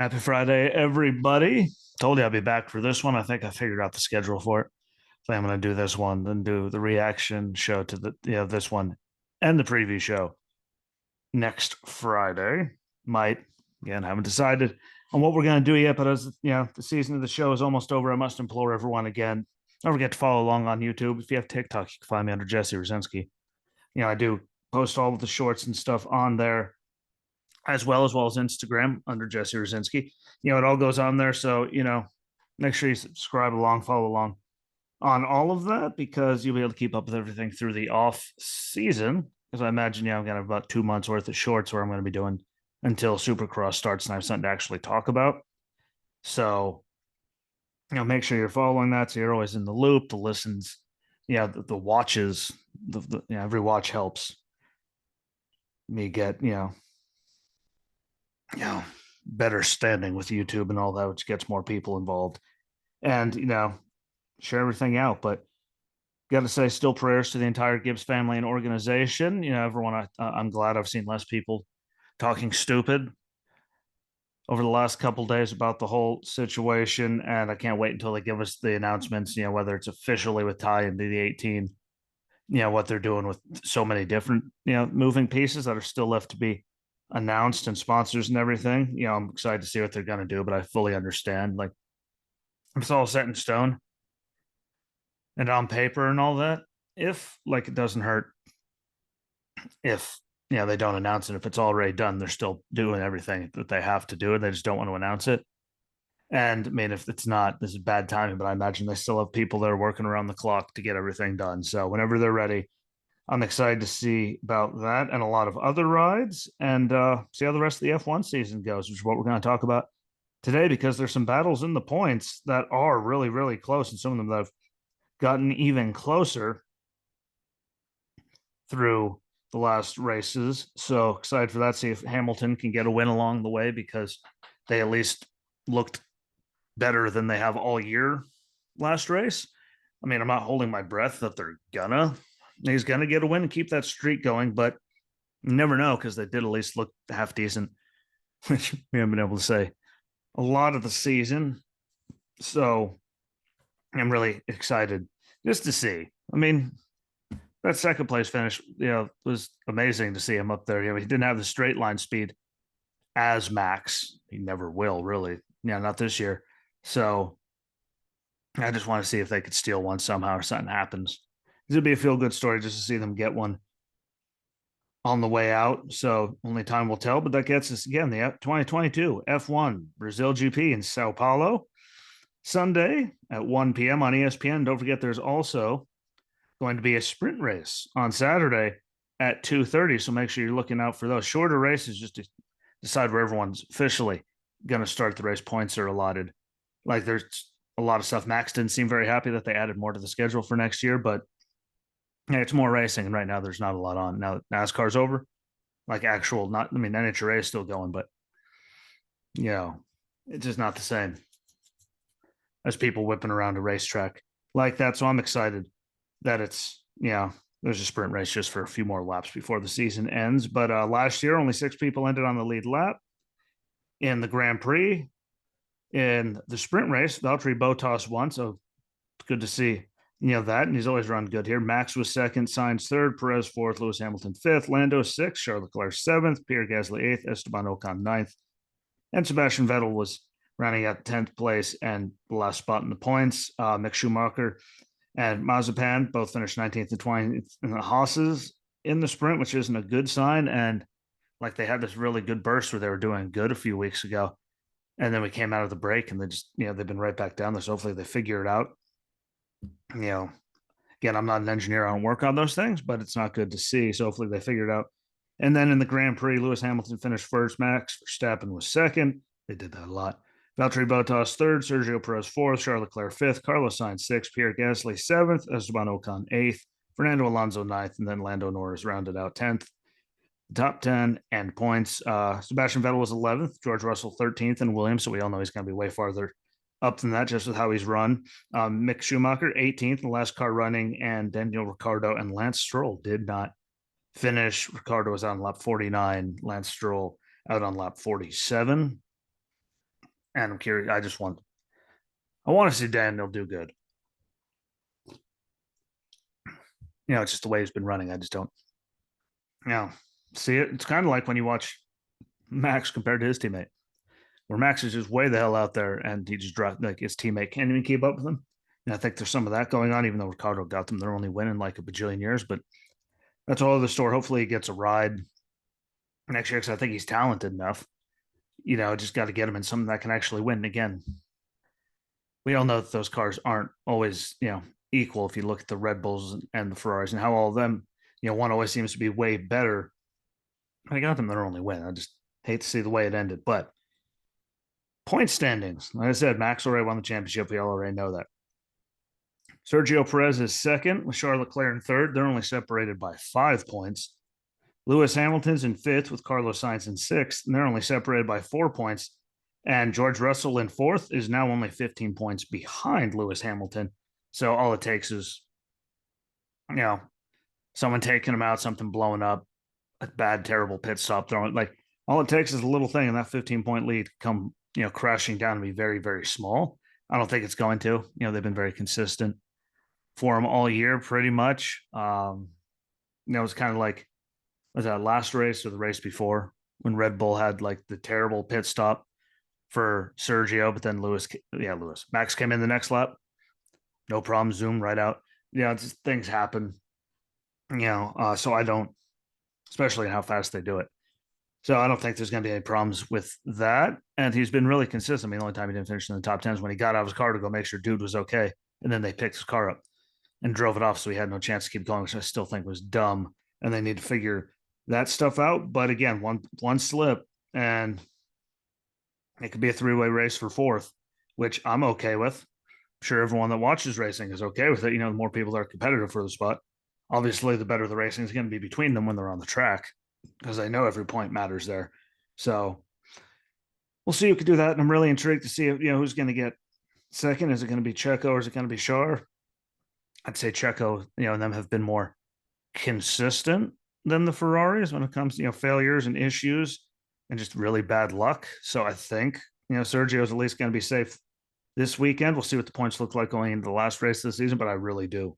Happy Friday, everybody. Told you I'd be back for this one. I think I figured out the schedule for it. So I'm going to do this one, then do the reaction show to this one and the preview show next Friday. Might, again, haven't decided on what we're going to do yet, but as the season of the show is almost over, I must implore everyone again, don't forget to follow along on YouTube. If you have TikTok, you can find me under Jesse Rosinski. I do post all of the shorts and stuff on there as well as Instagram under Jesse Rosinski. It all goes on there. So, make sure you subscribe along, follow along on all of that because you'll be able to keep up with everything through the off season. Because I imagine, I'm going to have about 2 months worth of shorts where I'm going to be doing until Supercross starts and I have something to actually talk about. So, make sure you're following that so you're always in the loop, the listens, the watches, every watch helps me get, better standing with YouTube and all that, which gets more people involved and, share everything out. But got to say, still prayers to the entire Gibbs family and organization. Everyone, I'm glad I've seen less people talking stupid over the last couple days about the whole situation. And I can't wait until they give us the announcements, whether it's officially with Ty into the 18, what they're doing with so many different, moving pieces that are still left to be announced and sponsors and everything. I'm excited to see what they're going to do, but I fully understand. Like, it's all set in stone and on paper and all that. If, like, it doesn't hurt if, they don't announce it. If it's already done, they're still doing everything that they have to do, and they just don't want to announce it. And I mean, if it's not, this is bad timing, but I imagine they still have people that are working around the clock to get everything done. So whenever they're ready, I'm excited to see about that and a lot of other rides and see how the rest of the F1 season goes, which is what we're going to talk about today because there's some battles in the points that are really, really close, and some of them that have gotten even closer through the last races. So excited for that. See if Hamilton can get a win along the way because they at least looked better than they have all year last race. I mean, I'm not holding my breath that he's gonna get a win and keep that streak going, but you never know because they did at least look half decent, which we haven't been able to say a lot of the season. So I'm really excited just to see. I mean, that second place finish, was amazing to see him up there. He didn't have the straight line speed as Max. He never will, really. Yeah, not this year. So I just want to see if they could steal one somehow or something happens. It'd be a feel good story just to see them get one on the way out. So only time will tell. But that gets us again the 2022 F1 Brazil GP in Sao Paulo Sunday at 1 p.m. on ESPN. Don't forget, there's also going to be a sprint race on Saturday at 2:30. So make sure you're looking out for those shorter races just to decide where everyone's officially going to start the race. Points are allotted. Like, there's a lot of stuff. Max didn't seem very happy that they added more to the schedule for next year, but yeah, it's more racing. And right now there's not a lot on. Now NASCAR's over. Like, actual, not, I mean, NHRA is still going, but it's just not the same as people whipping around a racetrack like that. So I'm excited that it's, there's a sprint race just for a few more laps before the season ends. But last year, only 6 people ended on the lead lap in the Grand Prix. In the sprint race, Valtteri Bottas won, so it's good to see, that. And he's always run good here. Max was second, Sainz third, Perez fourth, Lewis Hamilton fifth, Lando sixth, Charles Leclerc seventh, Pierre Gasly eighth, Esteban Ocon ninth, and Sebastian Vettel was running at 10th place and the last spot in the points. Mick Schumacher and Mazepan both finished 19th and 20th in the Haas's in the sprint, which isn't a good sign. And like, they had this really good burst where they were doing good a few weeks ago. And then we came out of the break and they just, they've been right back down there. So hopefully they figure it out. Again, I'm not an engineer. I don't work on those things, but it's not good to see. So hopefully they figure it out. And then in the Grand Prix, Lewis Hamilton finished first, Max Verstappen was second. They did that a lot. Valtteri Bottas third, Sergio Perez fourth, Charles Leclerc fifth, Carlos Sainz sixth, Pierre Gasly seventh, Esteban Ocon eighth, Fernando Alonso ninth, and then Lando Norris rounded out 10th. Top 10 and points. Sebastian Vettel was 11th, George Russell 13th, and Williams. So we all know he's going to be way farther up than that just with how he's run. Mick Schumacher 18th, the last car running, and Daniel Ricciardo and Lance Stroll did not finish. Ricciardo was on lap 49, Lance Stroll out on lap 47. And I'm curious. I want to see Daniel do good. It's just the way he's been running. I just don't, you know, see it. It's kind of like when you watch Max compared to his teammate, where Max is just way the hell out there and he just dropped like his teammate can't even keep up with him. And I think there's some of that going on, even though Ricardo got them. They're only winning like a bajillion years, but that's all the story. Hopefully he gets a ride next year because I think he's talented enough. Just got to get him in something that can actually win. Again, we all know that those cars aren't always, equal. If you look at the Red Bulls and the Ferraris and how all of them, one always seems to be way better. I got them their only win. I just hate to see the way it ended. But point standings, like I said, Max already won the championship. We all already know that. Sergio Perez is second with Charles Leclerc in third. They're only separated by 5 points. Lewis Hamilton's in fifth with Carlos Sainz in sixth, and they're only separated by 4 points. And George Russell in fourth is now only 15 points behind Lewis Hamilton. So all it takes is, you know, someone taking him out, something blowing up, a bad, terrible pit stop throwing. Like all it takes is a little thing, and that 15-point lead come, crashing down and be very, very small. I don't think it's going to. They've been very consistent for him all year, pretty much. It's kind of like, was that last race or the race before when Red Bull had like the terrible pit stop for Sergio, but then Max came in the next lap, no problem, zoom right out. Just things happen, so I don't, especially in how fast they do it. So I don't think there's going to be any problems with that. And he's been really consistent. I mean, the only time he didn't finish in the top 10 is when he got out of his car to go make sure dude was okay. And then they picked his car up and drove it off. So he had no chance to keep going, which I still think was dumb. And they need to figure that stuff out. But again, one slip and it could be a three-way race for fourth, which I'm okay with. I'm sure everyone that watches racing is okay with it. The more people that are competitive for the spot. Obviously, the better the racing is going to be between them when they're on the track, because I know every point matters there. So we'll see who can do that. And I'm really intrigued to see who's going to get second. Is it going to be Checo or is it going to be Char? I'd say Checo, and them have been more consistent than the Ferraris when it comes to failures and issues and just really bad luck. So I think Sergio's at least going to be safe this weekend. We'll see what the points look like going into the last race of the season, but I really do.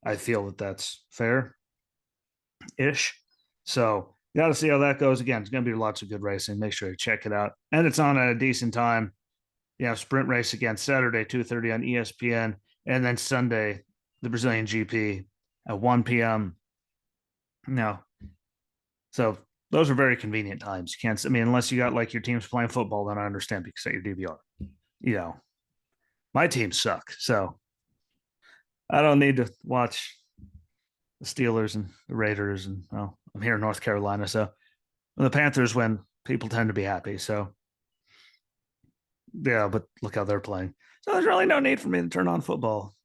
I feel that that's fair ish. So got to see how that goes. Again, it's going to be lots of good racing. Make sure you check it out. And it's on at a decent time. Sprint race again Saturday, 2:30 on ESPN. And then Sunday, the Brazilian GP at 1 p.m. No. So those are very convenient times. You can't, unless you got like your team's playing football, then I understand because at your DVR. My teams suck. So I don't need to watch the Steelers and the Raiders. And well, I'm here in North Carolina. So when the Panthers win, people tend to be happy. So yeah, but look how they're playing. So there's really no need for me to turn on football.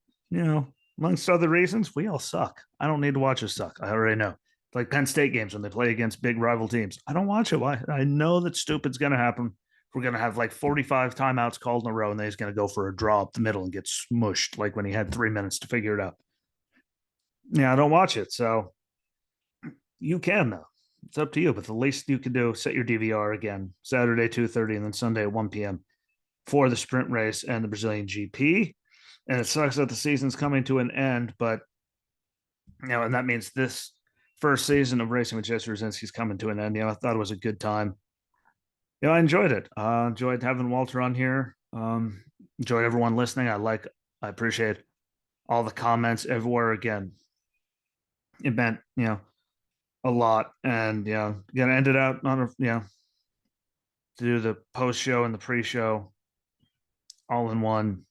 Amongst other reasons, we all suck. I don't need to watch us suck. I already know. Like Penn State games when they play against big rival teams. I don't watch it. Why? I know that stupid's going to happen. We're going to have like 45 timeouts called in a row, and then he's going to go for a draw up the middle and get smushed like when he had 3 minutes to figure it out. Yeah, I don't watch it. So you can, though. It's up to you. But the least you can do, set your DVR again, Saturday, 2:30, and then Sunday at 1 p.m. for the sprint race and the Brazilian GP. And it sucks that the season's coming to an end, but and that means this first season of Racing with Jesse Rosinski's coming to an end. I thought it was a good time. I enjoyed it. Enjoyed having Walter on here. Enjoyed everyone listening. I appreciate all the comments everywhere. Again, it meant a lot, and gonna end it out on to do the post show and the pre show all in one.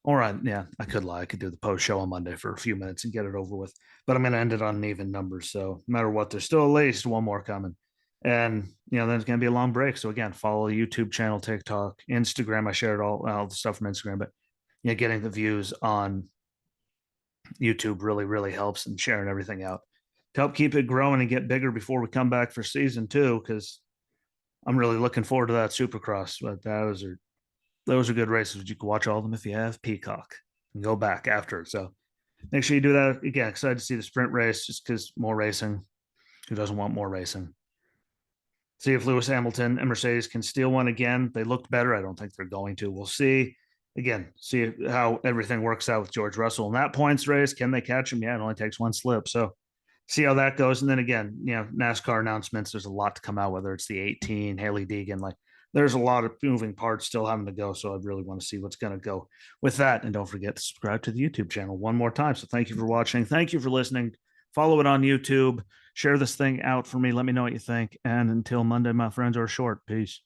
All right, yeah, I could lie. I could do the post show on Monday for a few minutes and get it over with. But I'm going to end it on an even number. So no matter what, there's still at least one more coming. And, then it's going to be a long break. So again, follow the YouTube channel, TikTok, Instagram. I shared all the stuff from Instagram. But, getting the views on YouTube really, really helps, and sharing everything out to help keep it growing and get bigger before we come back for season 2, because I'm really looking forward to that Supercross. But those are good races. You can watch all of them if you have Peacock and go back after. So make sure you do that. Again, excited to see the sprint race just because more racing. Who doesn't want more racing? See if Lewis Hamilton and Mercedes can steal one again. They looked better. I don't think they're going to. We'll see. Again, see how everything works out with George Russell in that points race. Can they catch him? Yeah, it only takes one slip. So see how that goes. And then again, NASCAR announcements, there's a lot to come out, whether it's the 18, Haley Deegan, like there's a lot of moving parts still having to go. So I really want to see what's going to go with that. And don't forget to subscribe to the YouTube channel one more time. So thank you for watching. Thank you for listening. Follow it on YouTube. Share this thing out for me. Let me know what you think. And until Monday, my friends are short. Peace.